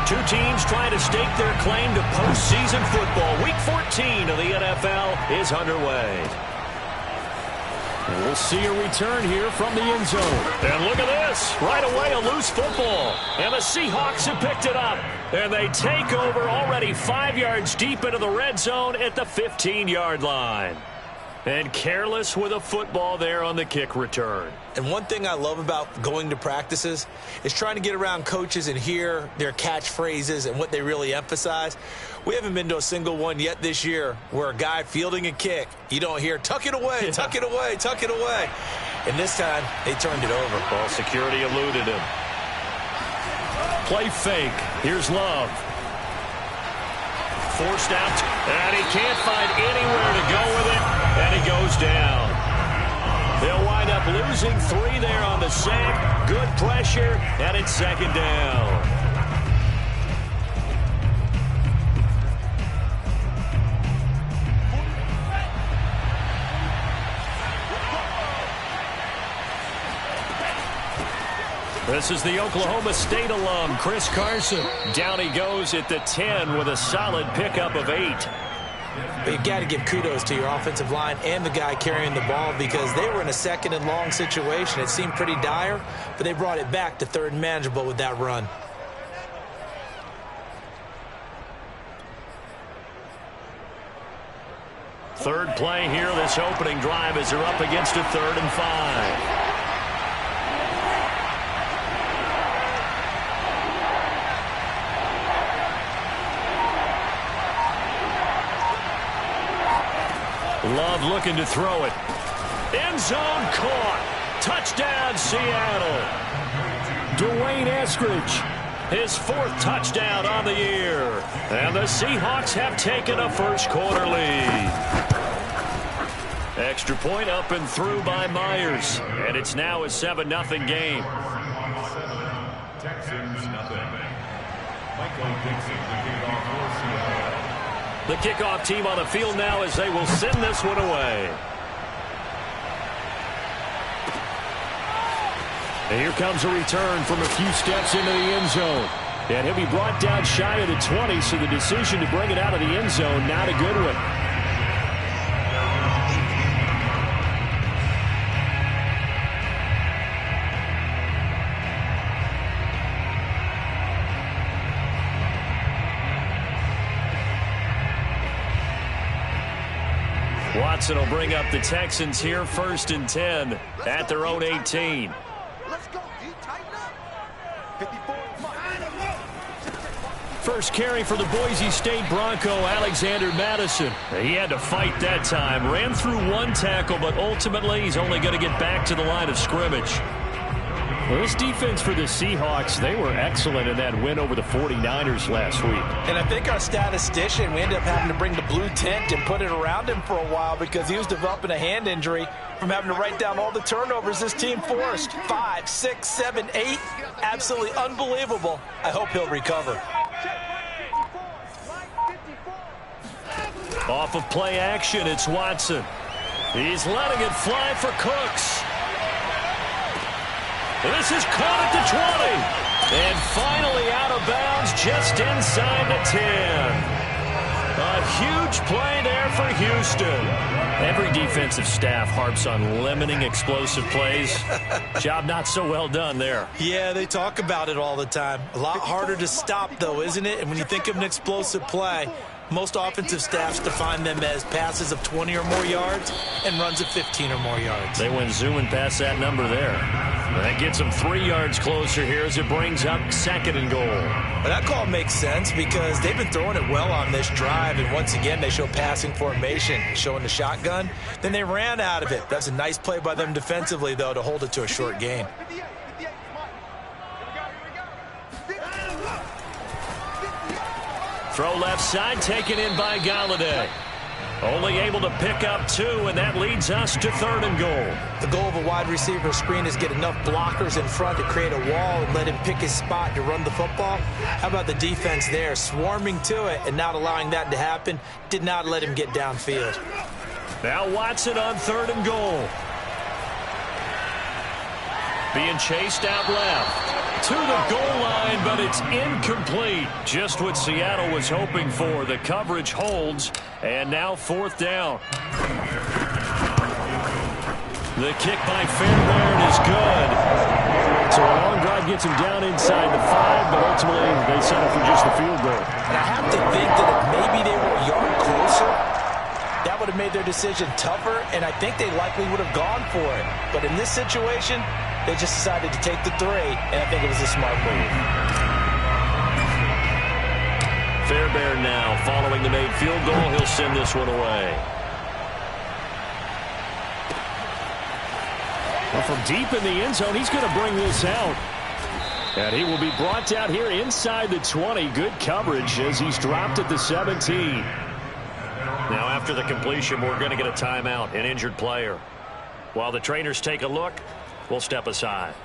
Two teams trying to stake their claim to postseason football. Week 14 of the NFL is underway. We'll see a return here from the end zone. And look at this. Right away, a loose football. And the Seahawks have picked it up. And they take over already 5 yards deep into the red zone at the 15-yard line. And careless with a football there on the kick return. And one thing I love about going to practices is trying to get around coaches and hear their catchphrases and what they really emphasize. We haven't been to a single one yet this year where a guy fielding a kick, you don't hear, tuck it away, tuck it away, tuck it away. And this time, they turned it over. Ball security eluded him. Play fake. Here's Love. Forced out, and he can't find anywhere to go with it, and he goes down. They'll wind up losing 3 there on the sack. Good pressure, and it's second down. This is the Oklahoma State alum, Chris Carson. Down he goes at the 10 with a solid pickup of 8. But you've got to give kudos to your offensive line and the guy carrying the ball because they were in a second and long situation. It seemed pretty dire, but they brought it back to third and manageable with that run. Third play here, this opening drive as they're up against a 3rd and 5. Love looking to throw it. End zone caught. Touchdown, Seattle. Dwayne Eskridge, his 4th touchdown on the year. And the Seahawks have taken a first quarter lead. Extra point up and through by Myers. And it's now a 7-0 game. Texans nothing. Michael Dixon looking off for Seattle. The kickoff team on the field now as they will send this one away. And here comes a return from a few steps into the end zone. And he'll be brought down shy of the 20, so the decision to bring it out of the end zone, not a good one. Watson will bring up the Texans here, 1st and 10 at their own 18. Let's go. Tighten up. 54. First carry for the Boise State Bronco, Alexander Madison. He had to fight that time. Ran through 1 tackle, but ultimately he's only going to get back to the line of scrimmage. Well, this defense for the Seahawks, they were excellent in that win over the 49ers last week. And I think our statistician, we ended up having to bring the blue tent and put it around him for a while because he was developing a hand injury from having to write down all the turnovers this team forced. 5, 6, 7, 8. Absolutely unbelievable. I hope he'll recover. Off of play action, it's Watson. He's letting it fly for Cooks. This is caught at the 20. And finally out of bounds just inside the 10. A huge play there for Houston. Every defensive staff harps on limiting explosive plays. Job not so well done there. Yeah, they talk about it all the time. A lot harder to stop, though, isn't it? And when you think of an explosive play, most offensive staffs define them as passes of 20 or more yards and runs of 15 or more yards. They went zooming past that number there. That gets them 3 yards closer here as it brings up 2nd and goal. Well, that call makes sense because they've been throwing it well on this drive, and once again they show passing formation, showing the shotgun. Then they ran out of it. That's a nice play by them defensively, though, to hold it to a short gain. Throw left side, taken in by Galladay. Only able to pick up 2, and that leads us to 3rd and goal. The goal of a wide receiver screen is get enough blockers in front to create a wall and let him pick his spot to run the football. How about the defense there, swarming to it and not allowing that to happen? Did not let him get downfield. Now Watson on 3rd and goal. being chased out left to the goal line, but it's incomplete. Just what Seattle was hoping for. The coverage holds, and now 4th down. The kick by Fairbairn is good. So a long drive gets him down inside the 5, but ultimately they settle for just the field goal. And I have to think that if maybe they were a yard closer, that would have made their decision tougher, and I think they likely would have gone for it. But in this situation, they just decided to take the 3, and I think it was a smart move. Fairbairn now following the made field goal. He'll send this one away. Well, from deep in the end zone, he's going to bring this out. And he will be brought down here inside the 20. Good coverage as he's dropped at the 17. Now, after the completion, we're going to get a timeout, an injured player. While the trainers take a look, we'll step aside.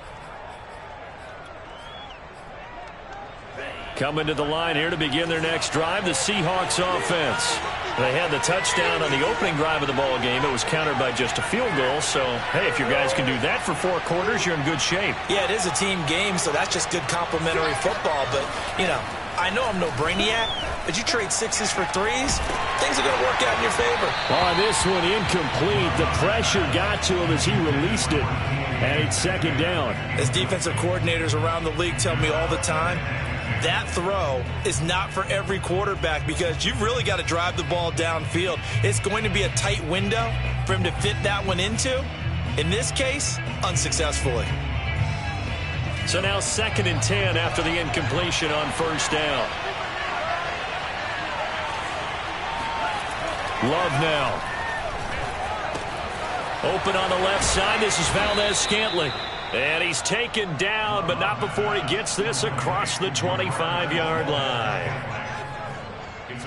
Coming to the line here to begin their next drive, the Seahawks offense. They had the touchdown on the opening drive of the ball game. It was countered by just a field goal. So, hey, if your guys can do that for 4 quarters, you're in good shape. Yeah, it is a team game, so that's just good complimentary football. But, you know, I know I'm no brainiac, but you trade 6s for 3s, things are going to work out in your favor. On this one, incomplete. The pressure got to him as he released it. And it's 2nd down. As defensive coordinators around the league tell me all the time, that throw is not for every quarterback because you've really got to drive the ball downfield. It's going to be a tight window for him to fit that one into. In this case, unsuccessfully. So now 2nd and 10 after the incompletion on 1st down. Love now. Open on the left side. This is Valdez-Scantling. And he's taken down, but not before he gets this across the 25-yard line.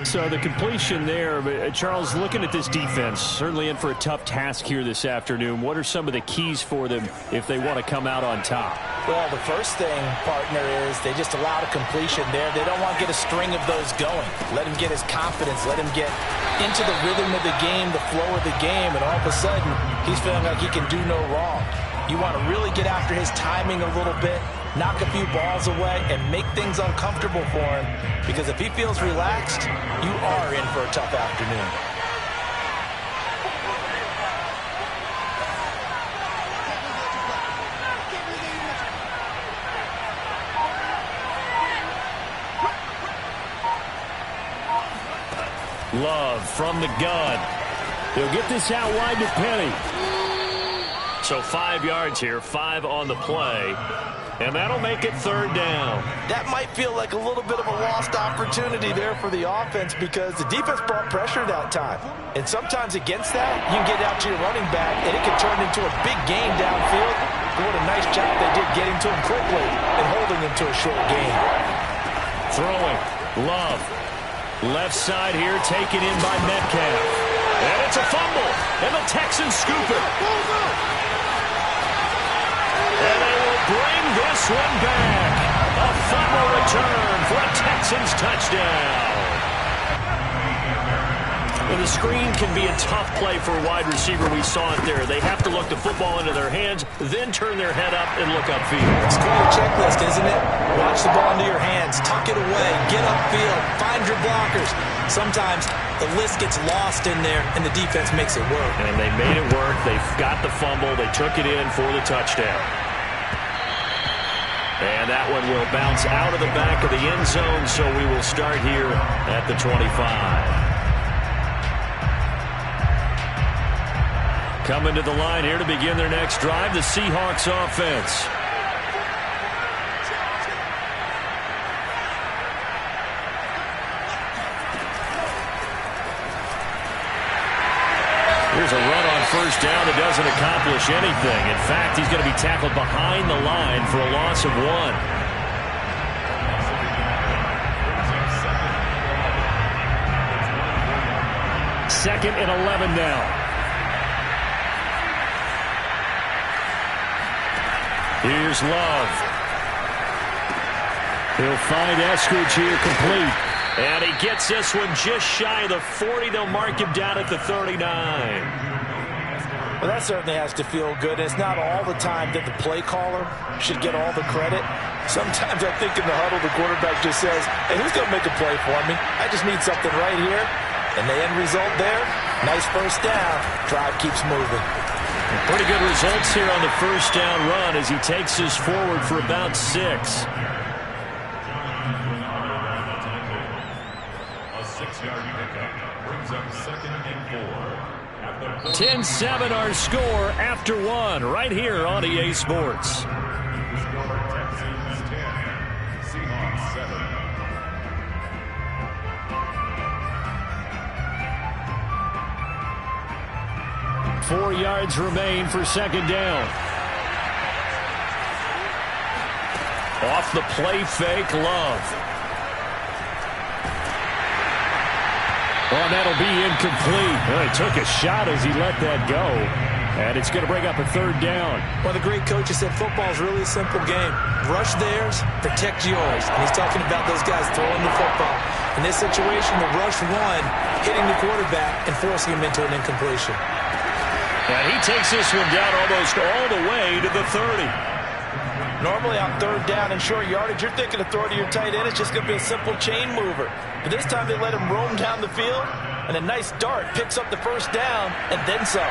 So the completion there, Charles, looking at this defense, certainly in for a tough task here this afternoon. What are some of the keys for them if they want to come out on top? Well, the first thing, partner, is they just allowed a completion there. They don't want to get a string of those going. Let him get his confidence. Let him get into the rhythm of the game, the flow of the game, and all of a sudden, he's feeling like he can do no wrong. You want to really get after his timing a little bit, knock a few balls away, and make things uncomfortable for him. Because if he feels relaxed, you are in for a tough afternoon. Love from the gun. He'll get this out wide to Penny. So 5 yards here, 5 on the play. And that'll make it 3rd down. That might feel like a little bit of a lost opportunity there for the offense because the defense brought pressure that time. And sometimes against that, you can get out to your running back, and it can turn into a big gain downfield. But what a nice job they did getting to him quickly and holding him to a short gain. Throwing. Love. Left side here, taken in by Metcalf. And it's a fumble. And the Texans scoop it. And they will bring this one back. A fumble return for a Texans touchdown. Well, the screen can be a tough play for a wide receiver. We saw it there. They have to look the football into their hands, then turn their head up and look upfield. It's kind of a checklist, isn't it? Watch the ball into your hands, tuck it away, get upfield, find your blockers. Sometimes the list gets lost in there, and the defense makes it work. And they made it work. They got the fumble. They took it in for the touchdown. And that one will bounce out of the back of the end zone, so we will start here at the 25. Coming to the line here to begin their next drive, the Seahawks offense. Here's a run on 1st down that doesn't accomplish anything. In fact, he's going to be tackled behind the line for a loss of 1. Second and 11 now. Here's Love. He'll find Eskridge here complete. And he gets this one just shy of the 40. They'll mark him down at the 39. Well, that certainly has to feel good. It's not all the time that the play caller should get all the credit. Sometimes I think in the huddle, the quarterback just says, hey, who's going to make a play for me? I just need something right here. And the end result there, nice first down. Drive keeps moving. Pretty good results here on the first down run as he takes us forward for about 6. A 6-yard pickup brings up 2nd and 4. 10-7 our score after 1 right here on EA Sports. Texans 10, Seahawks 7. 4 yards remain for 2nd down. Off the play fake, Love. Oh, that'll be incomplete. Well, he took a shot as he let that go. And it's going to bring up a 3rd down. Well, the great coach has said football is really a simple game. Rush theirs, protect yours. And he's talking about those guys throwing the football. In this situation, the rush one, hitting the quarterback and forcing him into an incompletion. And he takes this one down almost all the way to the 30. Normally on 3rd down and short yardage, you're thinking of throwing to your tight end. It's just going to be a simple chain mover. But this time they let him roam down the field, and a nice dart picks up the first down and then some.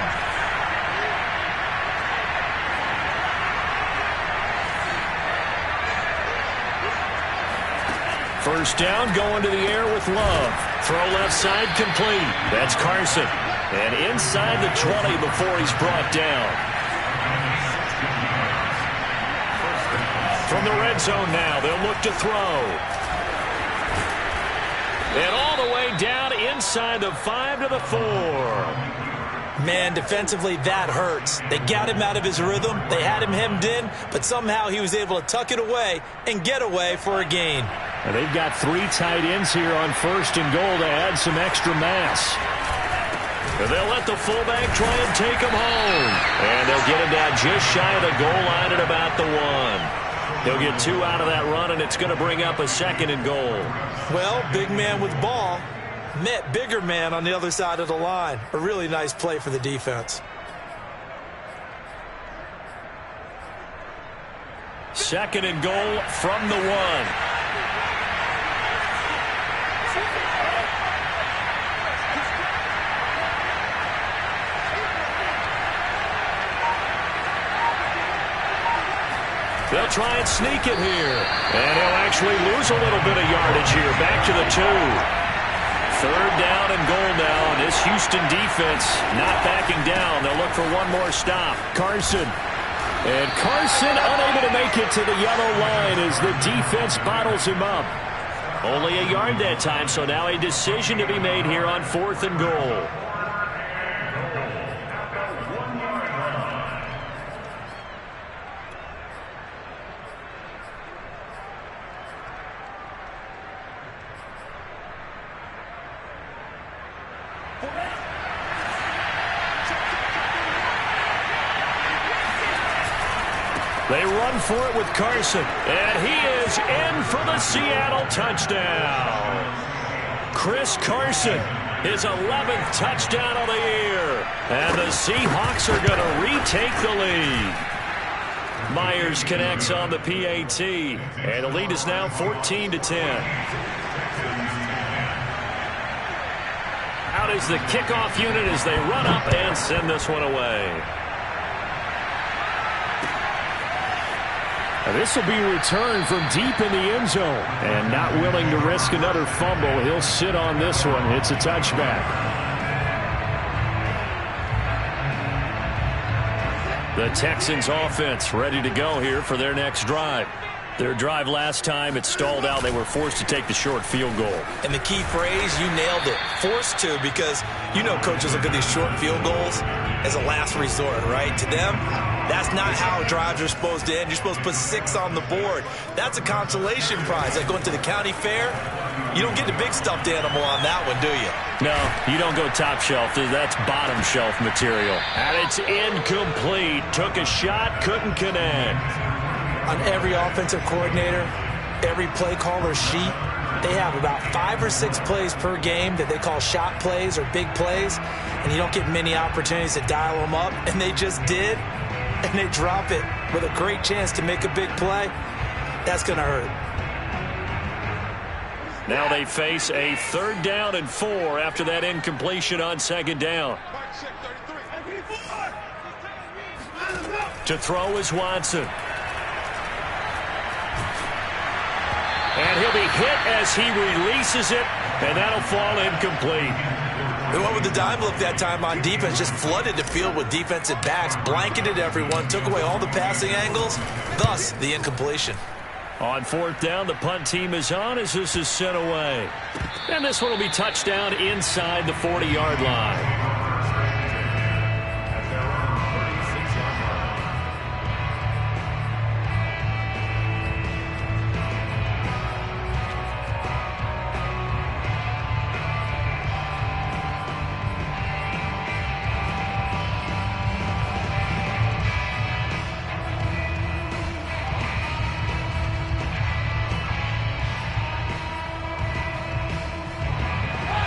First down going to the air with Love. Throw left side complete. That's Carson. And inside the 20 before he's brought down. From the red zone now, they'll look to throw. And all the way down inside the 5 to the 4. Man, defensively, that hurts. They got him out of his rhythm. They had him hemmed in, but somehow he was able to tuck it away and get away for a gain. And they've got 3 tight ends here on 1st and goal to add some extra mass. And they'll let the fullback try and take him home. And they'll get him down just shy of the goal line at about the 1. He'll get 2 out of that run, and it's going to bring up a 2nd and goal. Well, big man with ball met bigger man on the other side of the line. A really nice play for the defense. 2nd and goal from the 1. They'll try and sneak it here. And he'll actually lose a little bit of yardage here. Back to the 2. 3rd down and goal now. And this Houston defense not backing down. They'll look for one more stop. Carson. And Carson unable to make it to the yellow line as the defense bottles him up. Only a yard that time, so now a decision to be made here on 4th and goal. They run for it with Carson, and he is in for the Seattle touchdown. Chris Carson, his 11th touchdown of the year, and the Seahawks are going to retake the lead. Myers connects on the PAT, and the lead is now 14-10. Out is the kickoff unit as they run up and send this one away. This will be returned from deep in the end zone. And not willing to risk another fumble, he'll sit on this one. It's a touchback. The Texans offense ready to go here for their next drive. Their drive last time, it stalled out. They were forced to take the short field goal. And the key phrase, you nailed it. Forced to, because you know coaches look at these short field goals as a last resort, right? To them, that's not how drives are supposed to end. You're supposed to put 6 on the board. That's a consolation prize. Like going to the county fair, you don't get the big stuffed animal on that one, do you? No, you don't go top shelf. That's bottom shelf material. And it's incomplete. Took a shot, couldn't connect. On every offensive coordinator, every play caller sheet, They have about 5 or 6 plays per game that they call shot plays or big plays, and you don't get many opportunities to dial them up, and they just did, and they drop it with a great chance to make a big play. That's going to hurt. Now they face a 3rd down and 4 after that incompletion on 2nd down. To throw is Watson. And he'll be hit as he releases it, and that'll fall incomplete. They went with the dime look that time on defense, just flooded the field with defensive backs, blanketed everyone, took away all the passing angles, thus the incompletion. On 4th down, the punt team is on as this is sent away. And this one will be touchdown inside the 40-yard line.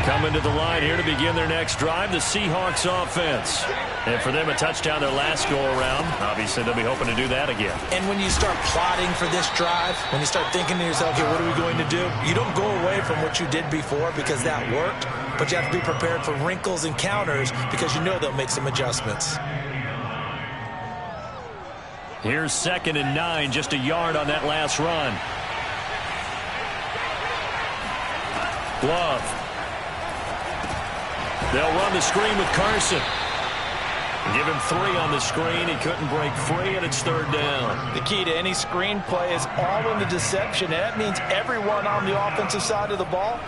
Coming to the line here to begin their next drive, the Seahawks offense. And for them, a touchdown their last go-around. Obviously, they'll be hoping to do that again. And when you start plotting for this drive, when you start thinking to yourself, okay, what are we going to do? You don't go away from what you did before because that worked, but you have to be prepared for wrinkles and counters because you know they'll make some adjustments. Here's 2nd and 9, just a yard on that last run. Glove. They'll run the screen with Carson. Give him 3 on the screen. He couldn't break free, and it's 3rd down. The key to any screen play is all in the deception. And that means everyone on the offensive side of the ball.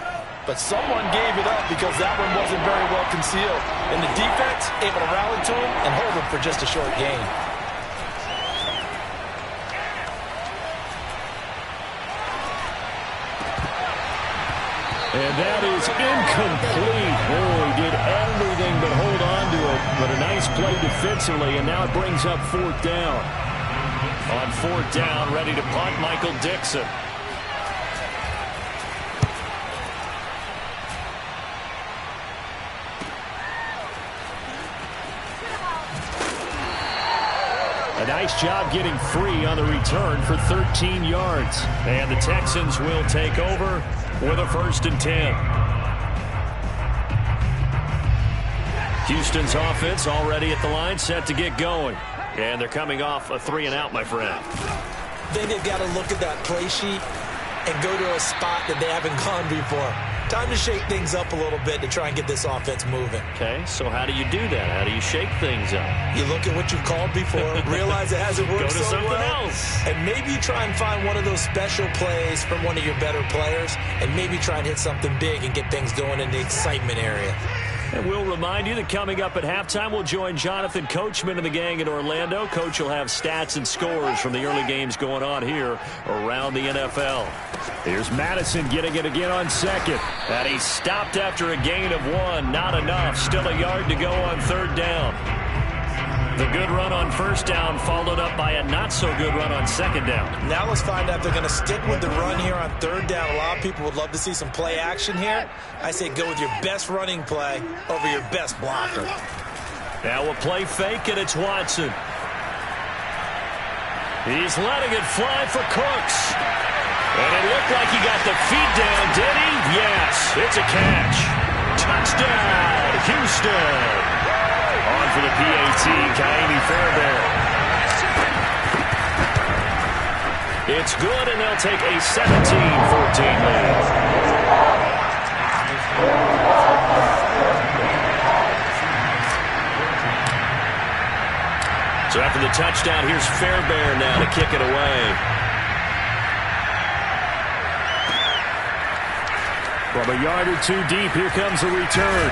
But someone gave it up because that one wasn't very well concealed. And the defense able to rally to him and hold him for just a short gain. And that is incomplete. Oh, he did everything but hold on to it. But a nice play defensively, and now it brings up 4th down. On 4th down, ready to punt, Michael Dixon. A nice job getting free on the return for 13 yards. And the Texans will take over with a 1st and 10. Houston's offense already at the line, set to get going. And they're coming off a 3-and-out, my friend. Then they've got to look at that play sheet and go to a spot that they haven't gone before. Time to shake things up a little bit to try and get this offense moving. Okay, so how do you do that? How do you shake things up? You look at what you've called before, realize it hasn't worked Go to so something well, else. and maybe try and find one of those special plays from one of your better players, and maybe try and hit something big and get things going in the excitement area. And we'll remind you that coming up at halftime, we'll join Jonathan Coachman and the gang in Orlando. Coach will have stats and scores from the early games going on here around the NFL. Here's Madison getting it again on 2nd. And he stopped after a gain of 1. Not enough. Still a yard to go on 3rd down. The good run on 1st down followed up by a not-so-good run on 2nd down. Now let's find out if they're going to stick with the run here on 3rd down. A lot of people would love to see some play action here. I say go with your best running play over your best blocker. Now a play fake, and it's Watson. He's letting it fly for Cooks. And it looked like he got the feet down, did he? Yes, it's a catch. Touchdown, Houston. On for the PAT, Kaimi Fairbairn. It's good, and they'll take a 17-14 lead. So after the touchdown, here's Fairbairn now to kick it away. From a yard or 2 deep, here comes a return.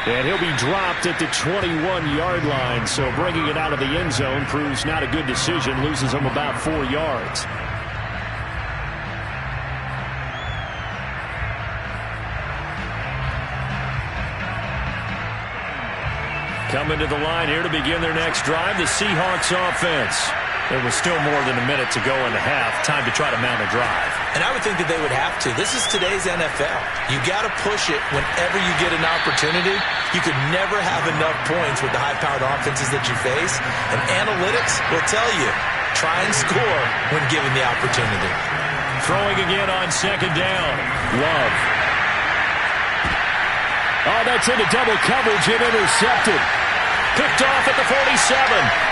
And he'll be dropped at the 21-yard line, so bringing it out of the end zone proves not a good decision, loses him about 4 yards. Coming to the line here to begin their next drive, the Seahawks offense. There was still more than a minute to go in the half. Time to try to mount a drive. And I would think that they would have to. This is today's NFL. You got to push it whenever you get an opportunity. You could never have enough points with the high-powered offenses that you face. And analytics will tell you, try and score when given the opportunity. Throwing again on second down. Love. Oh, that's into double coverage and intercepted. Picked off at the 47.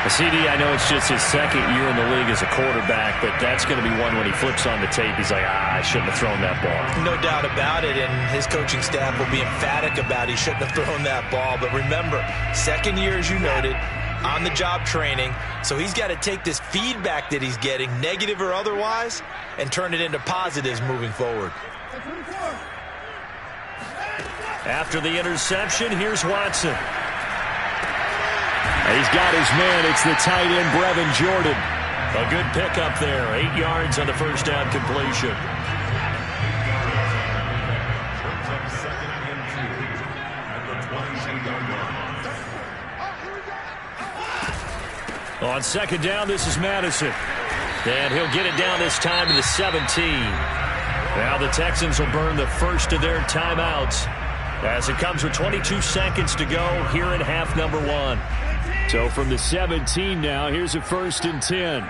CD, I know it's just his second year in the league as a quarterback, but that's going to be one when he flips on the tape. He's like, I shouldn't have thrown that ball. No doubt about it, and his coaching staff will be emphatic about he shouldn't have thrown that ball. But remember, second year, as you noted, on-the-job training, so he's got to take this feedback that he's getting, negative or otherwise, and turn it into positives moving forward. After the interception, here's Watson. He's got his man. It's the tight end, Brevin Jordan. A good pickup there. 8 yards on the first down completion. On second down, this is Madison. And he'll get it down this time to the 17. Now the Texans will burn the first of their timeouts as it comes with 22 seconds to go here in half number 1. So from the 17 now, here's a 1st and 10.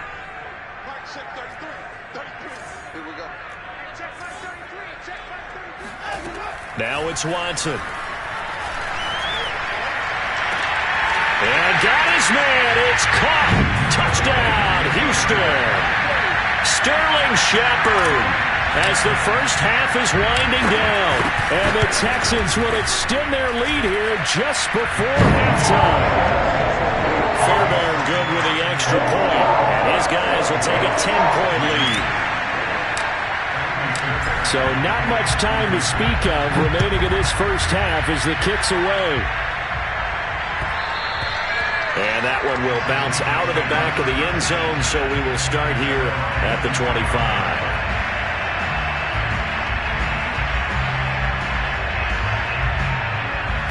Now it's Watson. And got his man. It's caught. Touchdown, Houston. Sterling Shepard as the first half is winding down. And the Texans will extend their lead here just before halftime. Fairbairn good with the extra point. And his guys will take a 10-point lead. So not much time to speak of remaining in this first half as the kick's away. And that one will bounce out of the back of the end zone, so we will start here at the 25.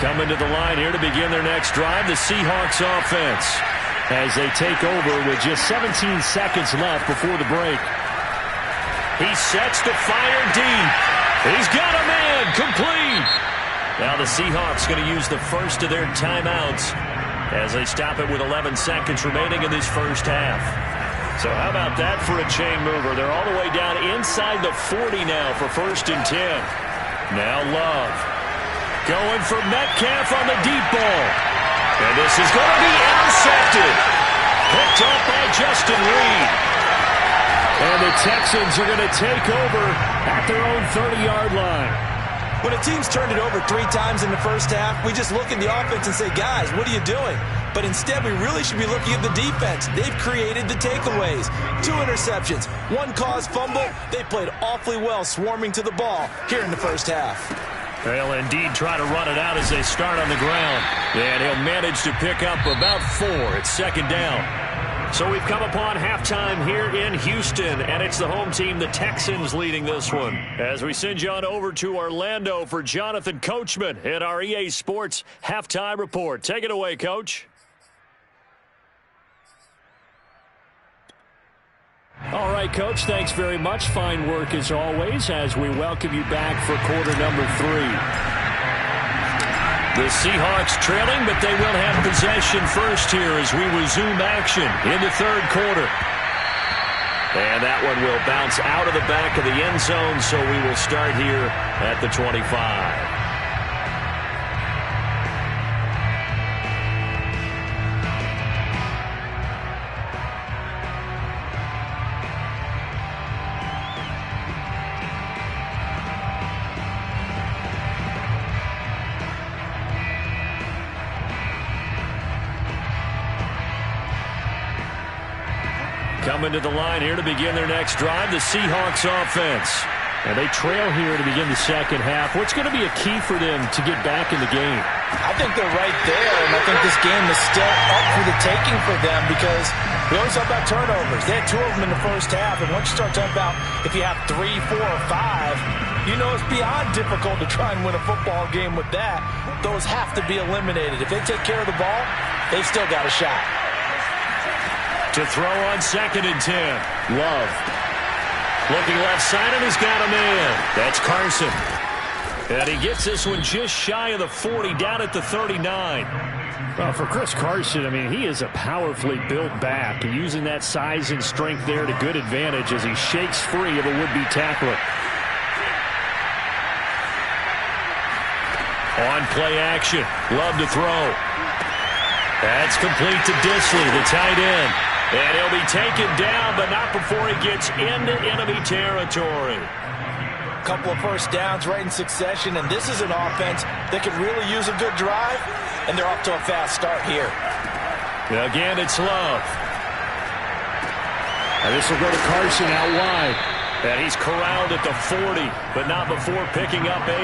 Coming to the line here to begin their next drive, the Seahawks offense, as they take over with just 17 seconds left before the break. He sets to fire deep. He's got a man, complete. Now the Seahawks going to use the first of their timeouts as they stop it with 11 seconds remaining in this first half. So how about that for a chain mover? They're all the way down inside the 40 now for 1st and 10. Now Love. Going for Metcalf on the deep ball. And this is going to be intercepted. Picked up by Justin Reed. And the Texans are going to take over at their own 30-yard line. When a team's turned it over 3 times in the first half, we just look at the offense and say, guys, what are you doing? But instead, we really should be looking at the defense. They've created the takeaways. 2 interceptions, 1 caused fumble. They played awfully well swarming to the ball here in the first half. They'll indeed try to run it out as they start on the ground. And he'll manage to pick up about 4. It's second down. So we've come upon halftime here in Houston, and it's the home team, the Texans, leading this one. As we send you on over to Orlando for Jonathan Coachman in our EA Sports Halftime Report. Take it away, Coach. All right, Coach, thanks very much. Fine work as always as we welcome you back for quarter number 3. The Seahawks trailing, but they will have possession first here as we resume action in the third quarter. And that one will bounce out of the back of the end zone, so we will start here at the 25. Coming to the line here to begin their next drive, the Seahawks offense. And they trail here to begin the second half. What's going to be a key for them to get back in the game? I think they're right there, and I think this game is still up for the taking for them because we always talk about turnovers. They had 2 of them in the first half, and once you start talking about if you have 3, 4, or 5, you know it's beyond difficult to try and win a football game with that. Those have to be eliminated. If they take care of the ball, they've still got a shot. To throw on 2nd and 10. Love. Looking left side, and he's got a man. That's Carson. And he gets this one just shy of the 40, down at the 39. Well, for Chris Carson, I mean, he is a powerfully built back, and using that size and strength there to good advantage as he shakes free of a would-be tackler. On play action. Love to throw. That's complete to Disley, the tight end. And he'll be taken down, but not before he gets into enemy territory. Couple of first downs right in succession, and this is an offense that could really use a good drive, and they're off to a fast start here. Again, it's Love. And this will go to Carson out wide. And he's corralled at the 40, but not before picking up 8.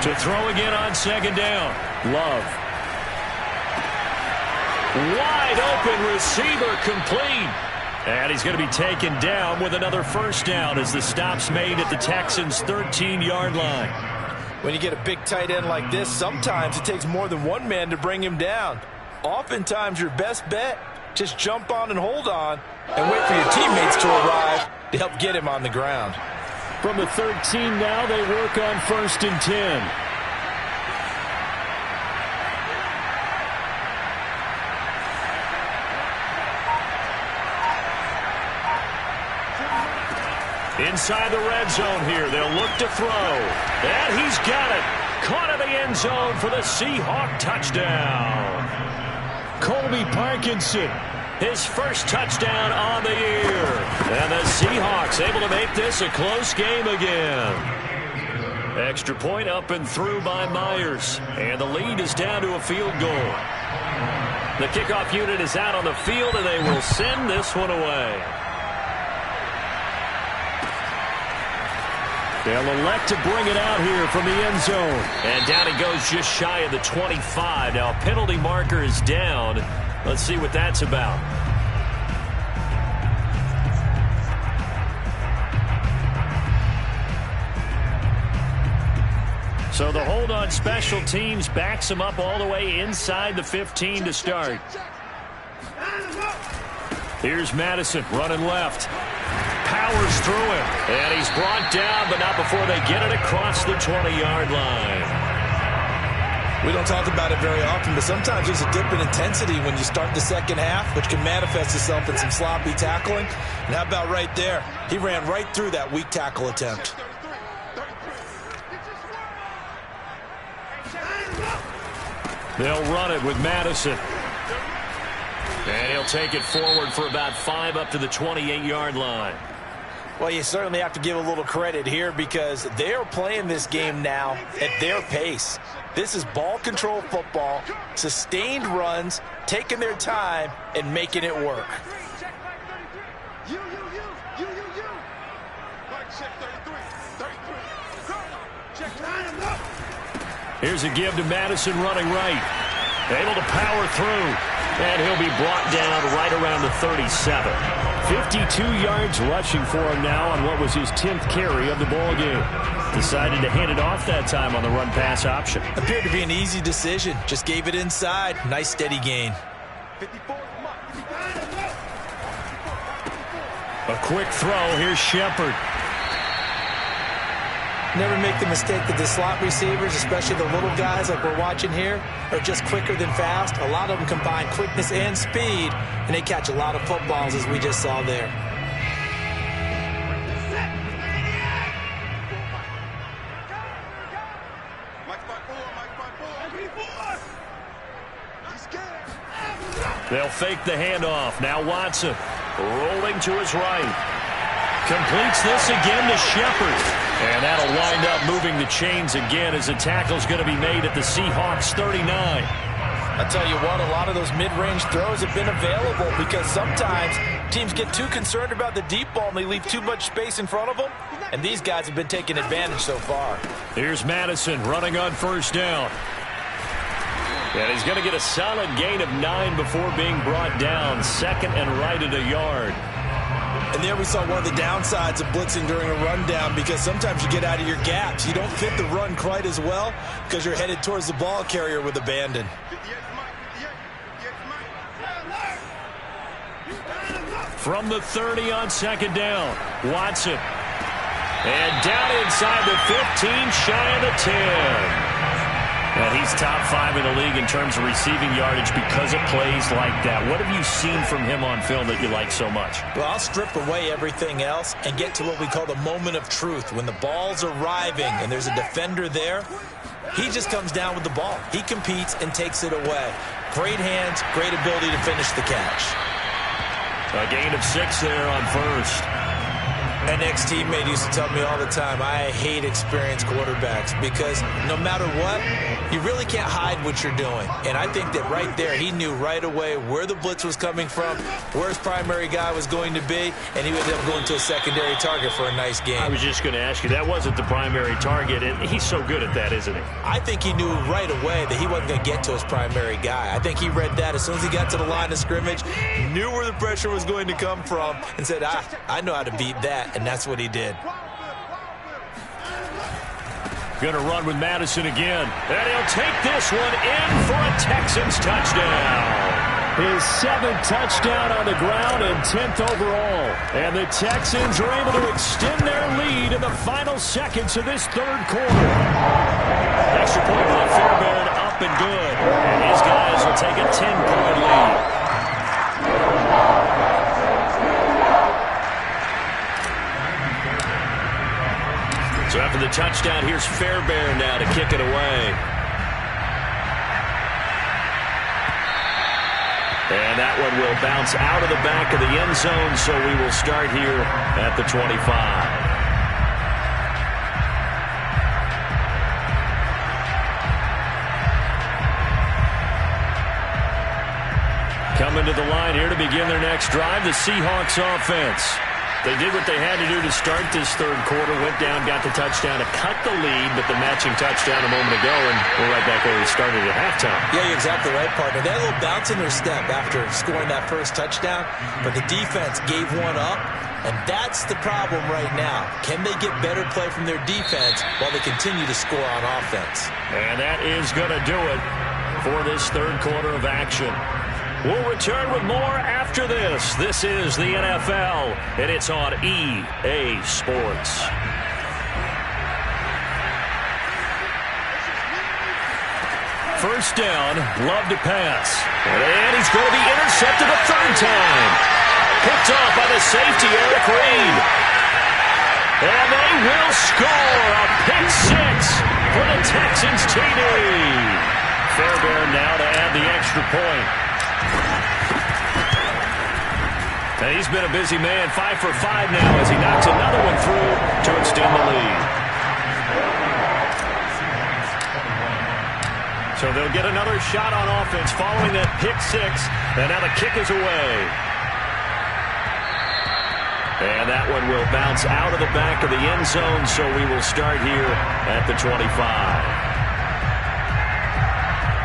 To throw again on 2nd down. Love. Wide open receiver, complete. And he's going to be taken down with another first down as the stop's made at the Texans' 13-yard line. When you get a big tight end like this, sometimes it takes more than one man to bring him down. Oftentimes, your best bet, just jump on and hold on and wait for your teammates to arrive to help get him on the ground. From the 13 now, they work on 1st and 10. Inside the red zone here, they'll look to throw. And he's got it. Caught in the end zone for the Seahawk touchdown. Colby Parkinson, his first touchdown on the year. And the Seahawks able to make this a close game again. Extra point up and through by Myers. And the lead is down to a field goal. The kickoff unit is out on the field, and they will send this one away. They'll elect to bring it out here from the end zone. And down it goes just shy of the 25. Now a penalty marker is down. Let's see what that's about. So the hold on special teams backs him up all the way inside the 15 to start. Here's Madison running left. Powers through him. And he's brought down, but not before they get it across the 20-yard line. We don't talk about it very often, but sometimes there's a dip in intensity when you start the second half, which can manifest itself in some sloppy tackling. And how about right there? He ran right through that weak tackle attempt. They'll run it with Madison. And he'll take it forward for about 5 up to the 28-yard line. Well, you certainly have to give a little credit here because they're playing this game now at their pace. This is ball control football, sustained runs, taking their time, and making it work. Here's a give to Madison running right. Able to power through. And he'll be brought down right around the 37. 52 yards rushing for him now on what was his 10th carry of the ball game. Decided to hand it off that time on the run-pass option. Appeared to be an easy decision. Just gave it inside. Nice steady gain. A quick throw. Here's Shepard. Never make the mistake that the slot receivers, especially the little guys like we're watching here, are just quicker than fast. A lot of them combine quickness and speed, and they catch a lot of footballs, as we just saw there. They'll fake the handoff. Now Watson rolling to his right. Completes this again to Shepard. And that'll wind up moving the chains again as the tackle's going to be made at the Seahawks 39. I'll tell you what, a lot of those mid-range throws have been available because sometimes teams get too concerned about the deep ball and they leave too much space in front of them. And these guys have been taking advantage so far. Here's Madison running on first down. And he's going to get a solid gain of 9 before being brought down. 2nd and right at a yard. And there we saw one of the downsides of blitzing during a rundown, because sometimes you get out of your gaps. You don't fit the run quite as well because you're headed towards the ball carrier with abandon. From the 30 on second down, Watson. And down inside the 15, shy of the 10. And he's top 5 in the league in terms of receiving yardage because of plays like that. What have you seen from him on film that you like so much? Well, I'll strip away everything else and get to what we call the moment of truth. When the ball's arriving and there's a defender there, he just comes down with the ball. He competes and takes it away. Great hands, great ability to finish the catch. A gain of 6 there on first. An ex-teammate used to tell me all the time, I hate experienced quarterbacks, because no matter what, you really can't hide what you're doing. And I think that right there, he knew right away where the blitz was coming from, where his primary guy was going to be, and he would end up going to a secondary target for a nice game. I was just going to ask you, that wasn't the primary target, and he's so good at that, isn't he? I think he knew right away that he wasn't going to get to his primary guy. I think he read that as soon as he got to the line of scrimmage, knew where the pressure was going to come from, and said, I know how to beat that. And that's what he did. Going to run with Madison again. And he'll take this one in for a Texans touchdown. His 7th touchdown on the ground and 10th overall. And the Texans are able to extend their lead in the final seconds of this third quarter. Extra point by Fairbairn, up and good. And his guys will take a 10-point lead. So after the touchdown, here's Fairbairn now to kick it away. And that one will bounce out of the back of the end zone, so we will start here at the 25. Coming to the line here to begin their next drive, the Seahawks offense. They did what they had to do to start this third quarter, went down, got the touchdown to cut the lead, but the matching touchdown a moment ago, and we're right back where we started at halftime. Yeah, you're exactly right, partner. They had a little bounce in their step after scoring that first touchdown, but the defense gave one up, and that's the problem right now. Can they get better play from their defense while they continue to score on offense? And that is going to do it for this third quarter of action. We'll return with more after this. This is the NFL, and it's on EA Sports. First down, Love to pass. And he's going to be intercepted a third time. Picked off by the safety, Eric Reed. And they will score a pick 6 for the Texans TD. Fairbairn now to add the extra point. And he's been a busy man, 5 for 5 now as he knocks another one through to extend the lead. So they'll get another shot on offense following that pick 6, and now the kick is away. And that one will bounce out of the back of the end zone, so we will start here at the 25.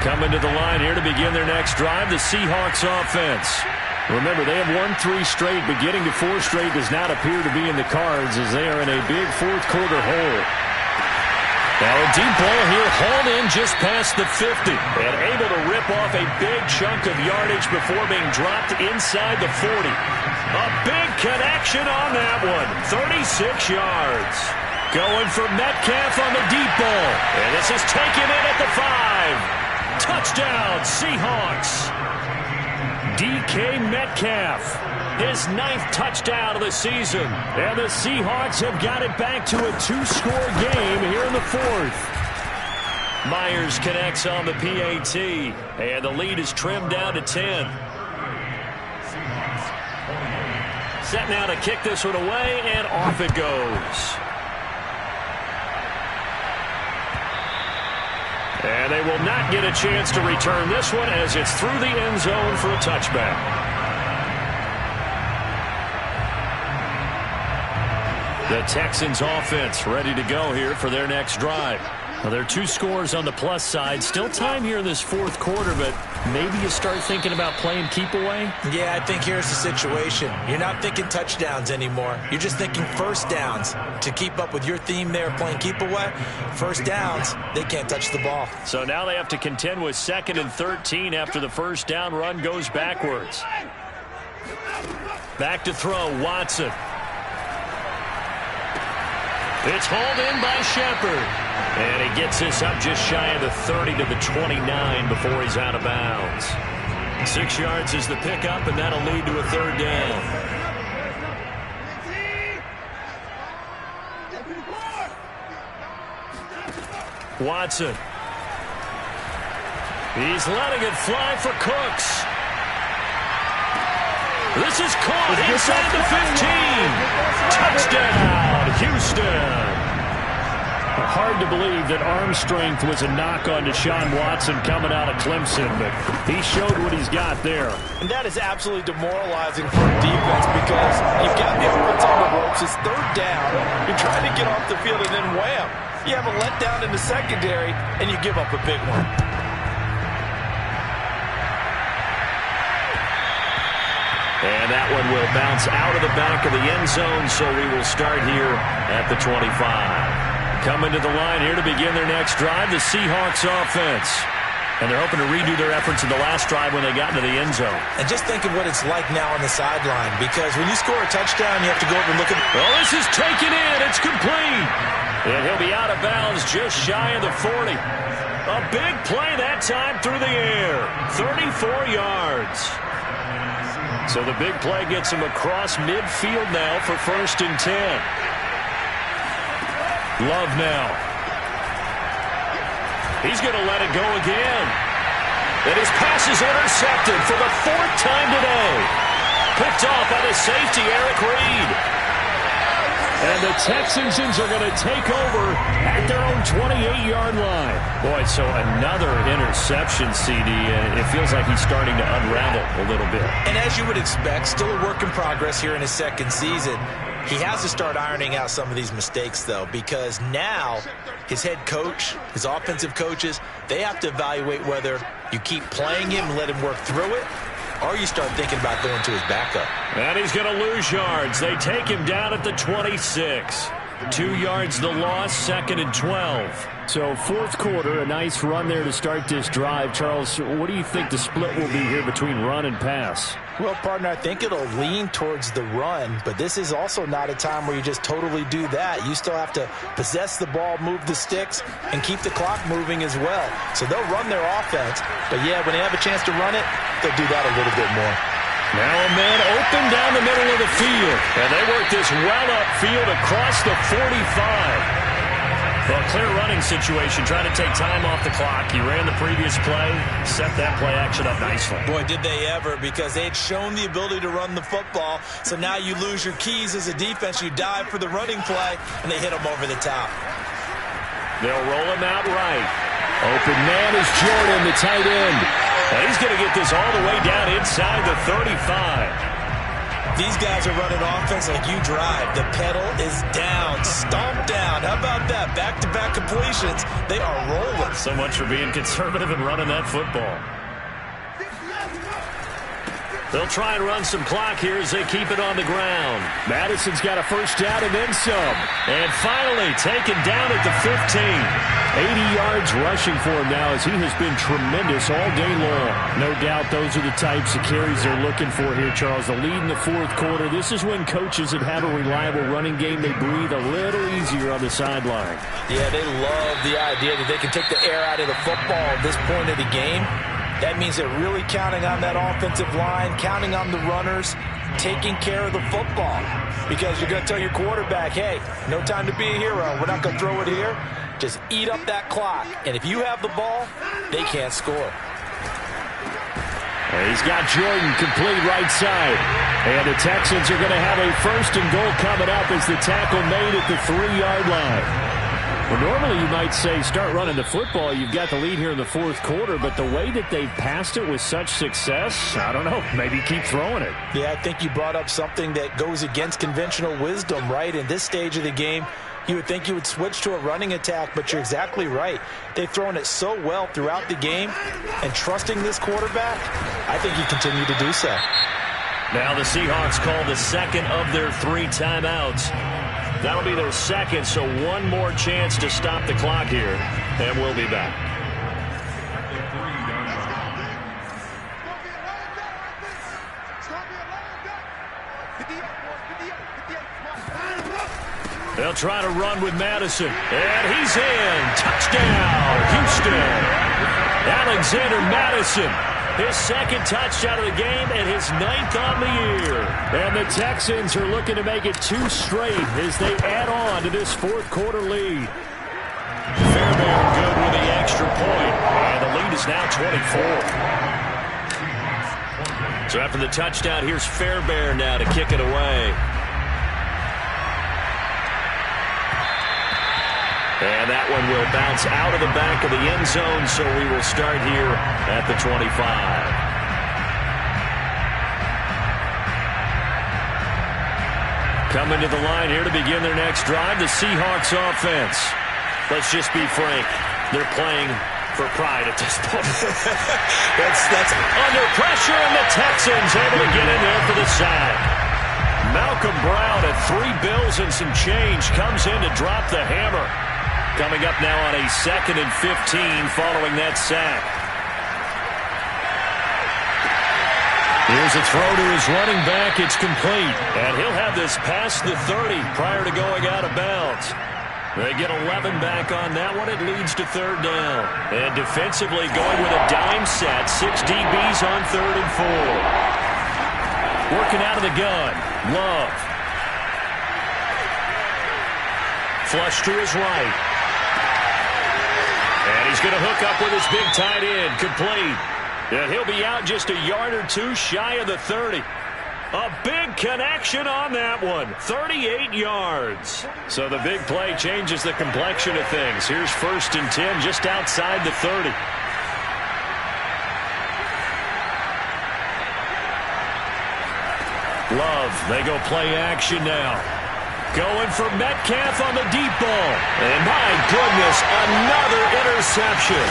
Coming to the line here to begin their next drive, the Seahawks offense. Remember, they have won 3 straight, but getting to 4 straight does not appear to be in the cards as they are in a big fourth quarter hole. Now a deep ball here, hauled in just past the 50, and able to rip off a big chunk of yardage before being dropped inside the 40. A big connection on that one, 36 yards. Going for Metcalf on the deep ball, and this is taken in at the 5. Touchdown, Seahawks. DK Metcalf, his 9th touchdown of the season. And the Seahawks have got it back to a 2-score game here in the 4th. Myers connects on the PAT, and the lead is trimmed down to 10. Set now to kick this one away, and off it goes. And they will not get a chance to return this one as it's through the end zone for a touchback. The Texans offense ready to go here for their next drive. Well, there are 2 scores on the plus side. Still time here in this fourth quarter, but maybe you start thinking about playing keep away? Yeah, I think here's the situation. You're not thinking touchdowns anymore. You're just thinking first downs. To keep up with your theme there, playing keep away, first downs, they can't touch the ball. So now they have to contend with 2nd and 13 after the first down run goes backwards. Back to throw, Watson. It's hauled in by Shepard. And he gets this up just shy of the 30 to the 29 before he's out of bounds. 6 yards is the pickup, and that'll lead to a 3rd down. Watson. He's letting it fly for Cooks. This is caught inside the 15. Touchdown, Houston. Hard to believe that arm strength was a knock on Deshaun Watson coming out of Clemson, but he showed what he's got there. And that is absolutely demoralizing for a defense because you've got the offense on the ropes. It's 3rd down. You're trying to get off the field, and then wham, you have a letdown in the secondary, and you give up a big one. And that one will bounce out of the back of the end zone, so we will start here at the 25. Coming to the line here to begin their next drive, the Seahawks offense. And they're hoping to redo their efforts in the last drive when they got into the end zone. And just think of what it's like now on the sideline, because when you score a touchdown, you have to go over and look at. Well, this is taken in. It's complete. And he'll be out of bounds just shy of the 40. A big play that time through the air. 34 yards. So the big play gets him across midfield now for 1st and 10. Love now. He's going to let it go again. And his pass is intercepted for the 4th time today. Picked off by the safety, Eric Reed. And the Texans are going to take over at their own 28-yard line. Boy, so another interception, CD. It feels like he's starting to unravel a little bit. And as you would expect, still a work in progress here in his 2nd season. He has to start ironing out some of these mistakes, though, because now his head coach, his offensive coaches, they have to evaluate whether you keep playing him and let him work through it, or you start thinking about going to his backup. And he's going to lose yards. They take him down at the 26. 2 yards the loss, 2nd and 12. So 4th quarter, a nice run there to start this drive. Charles, what do you think the split will be here between run and pass? Well, partner, I think it'll lean towards the run, but this is also not a time where you just totally do that. You still have to possess the ball, move the sticks, and keep the clock moving as well. So they'll run their offense, but yeah, when they have a chance to run it, they'll do that a little bit more. Now a man open down the middle of the field, and they work this well upfield across the 45. Well, clear running situation, trying to take time off the clock. He ran the previous play, set that play action up nicely. Boy, did they ever, because they had shown the ability to run the football. So now you lose your keys as a defense. You dive for the running play, and they hit him over the top. They'll roll him out right. Open man is Jordan, the tight end. And he's going to get this all the way down inside the 35. These guys are running offense like you drive. The pedal is down, stomped down. How about that? Back-to-back completions. They are rolling. So much for being conservative and running that football. They'll try and run some clock here as they keep it on the ground. Madison's got a first down and then some. And finally taken down at the 15. 80 yards rushing for him now as he has been tremendous all day long. No doubt those are the types of carries they're looking for here, Charles. The lead in the 4th quarter. This is when coaches that have a reliable running game, they breathe a little easier on the sideline. Yeah, they love the idea that they can take the air out of the football at this point of the game. That means they're really counting on that offensive line, counting on the runners, taking care of the football. Because you're going to tell your quarterback, hey, no time to be a hero. We're not going to throw it here. Just eat up that clock. And if you have the ball, they can't score. He's got Jordan complete right side. And the Texans are going to have a 1st and goal coming up as the tackle made at the 3-yard line. Well, normally you might say start running the football. You've got the lead here in the 4th quarter, but the way that they've passed it with such success, I don't know, maybe keep throwing it. Yeah, I think you brought up something that goes against conventional wisdom, right? In this stage of the game, You would think you would switch to a running attack, but you're exactly right. They've thrown it so well throughout the game, and trusting this quarterback, I think you continue to do so. Now the Seahawks call the second of their 3 timeouts. That'll be their second, so one more chance to stop the clock here, and we'll be back. They'll try to run with Madison. And he's in. Touchdown, Houston. Alexander Madison, his second touchdown of the game and his 9th on the year. And the Texans are looking to make it 2 straight as they add on to this 4th quarter lead. Fairbairn good with the extra point. And the lead is now 24. So after the touchdown, here's Fairbairn now to kick it away. And that one will bounce out of the back of the end zone, so we will start here at the 25. Coming to the line here to begin their next drive, the Seahawks offense. Let's just be frank, they're playing for pride at this point. that's under pressure, and the Texans able to get in there for the sack. Malcolm Brown at 3 bills and some change comes in to drop the hammer. Coming up now on a 2nd and 15 following that sack. Here's a throw to his running back. It's complete. And he'll have this past the 30 prior to going out of bounds. They get 11 back on that one. It leads to 3rd down. And defensively going with a dime set. 6 DBs on 3rd and 4. Working out of the gun. Love. Flush to his right. And he's going to hook up with his big tight end. Complete. And he'll be out just a yard or 2 shy of the 30. A big connection on that one. 38 yards. So the big play changes the complexion of things. Here's 1st and 10 just outside the 30. Love. They go play action now. Going for Metcalf on the deep ball. And my goodness, another interception.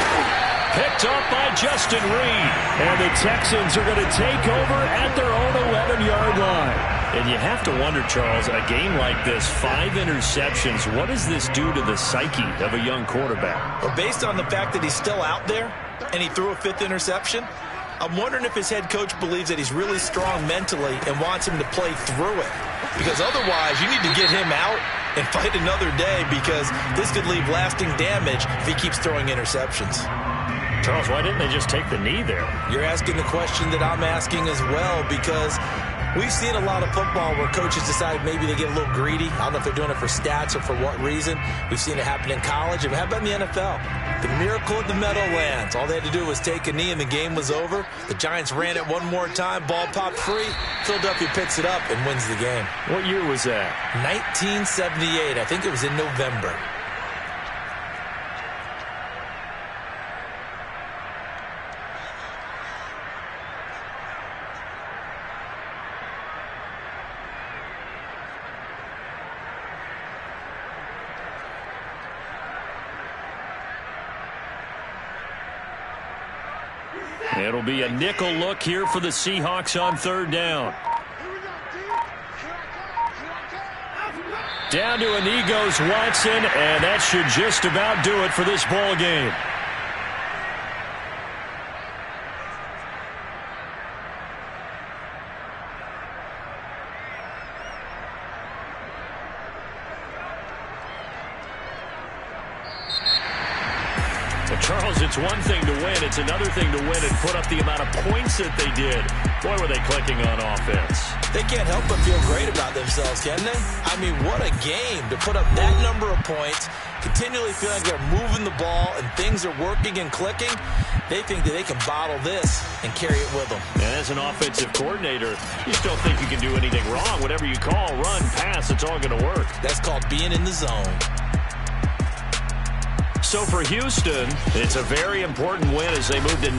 Picked up by Justin Reed. And the Texans are going to take over at their own 11-yard line. And you have to wonder, Charles, a game like this, 5 interceptions, what does this do to the psyche of a young quarterback? Well, based on the fact that he's still out there and he threw a 5th interception, I'm wondering if his head coach believes that he's really strong mentally and wants him to play through it. Because otherwise, you need to get him out and fight another day, because this could leave lasting damage if he keeps throwing interceptions. Charles, why didn't they just take the knee there? You're asking the question that I'm asking as well, because we've seen a lot of football where coaches decide maybe they get a little greedy. I don't know if they're doing it for stats or for what reason. We've seen it happen in college. And how about in the NFL? The miracle of the Meadowlands. All they had to do was take a knee and the game was over. The Giants ran it one more time. Ball popped free. Philadelphia picks it up and wins the game. What year was that? 1978. I think it was in November. It'll be a nickel look here for the Seahawks on 3rd down. Down to a knee goes Watson, and that should just about do it for this ball game. Charles, it's one thing to win. It's another thing to win and put up the amount of points that they did. Boy, were they clicking on offense. They can't help but feel great about themselves, can they? I mean, what a game to put up that number of points, continually feel like they're moving the ball and things are working and clicking. They think that they can bottle this and carry it with them. And as an offensive coordinator, you just don't think you can do anything wrong. Whatever you call, run, pass, it's all going to work. That's called being in the zone. So for Houston, it's a very important win as they move to